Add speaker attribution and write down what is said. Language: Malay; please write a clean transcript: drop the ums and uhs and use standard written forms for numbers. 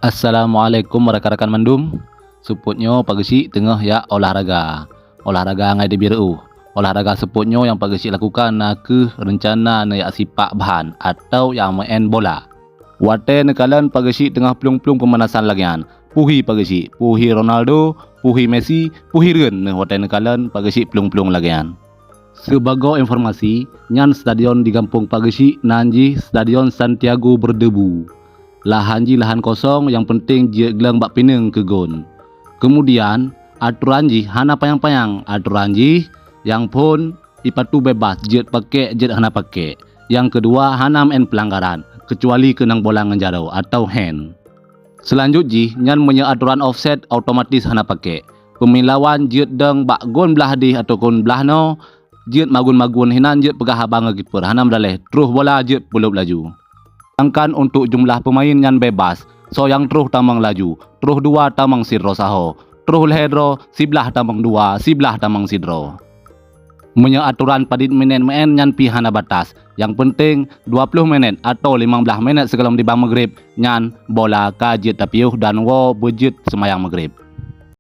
Speaker 1: Assalamualaikum rekan-rekan mandum. Seputnyo pagesi tengah ya olahraga. Olahraga ngai di biru. Olahraga seputnyo yang pagesi lakukan na ke rencana na ya sipak bahan atau yang main bola. Wate nekalan pagesi tengah pelung-pelung pemanasan lagian. Puhi pagesi, puhi Ronaldo, puhi Messi, puhi Ren ne wate nekalan pagesi pelung-pelung lagian. Sebagai informasi, nyan stadion di Kampung Pagesi nanji Stadion Santiago berdebu. Lahan kosong, yang penting je gelang bak pineng ke gon. Kemudian aturan ji hana payang-payang, aturan ji yang pun ipatu bebas jet pakai jet hana pakai. Yang kedua hana main pelanggaran kecuali kenang bola ngenjaro atau hand. Selanjutnya nyan punya aturan offset otomatis hana pakai. Pemain lawan jet deng bak gon belah di atau gon belah no jet magun-magun hinan jet pegah abang kiper hana mendaleh terus bola jet puluh laju. Sedangkan untuk jumlah pemain yang bebas, so yang terus tamang laju, terus dua tamang sidro saho, terus lehedro, siblah tamang dua, siblah tamang sidro. Punya aturan padit minit main yang pihana batas. Yang penting 20 menit atau 15 menit sebelum di bang maghrib, nyan bola kajit tapiuh dan wo bejit semayang maghrib.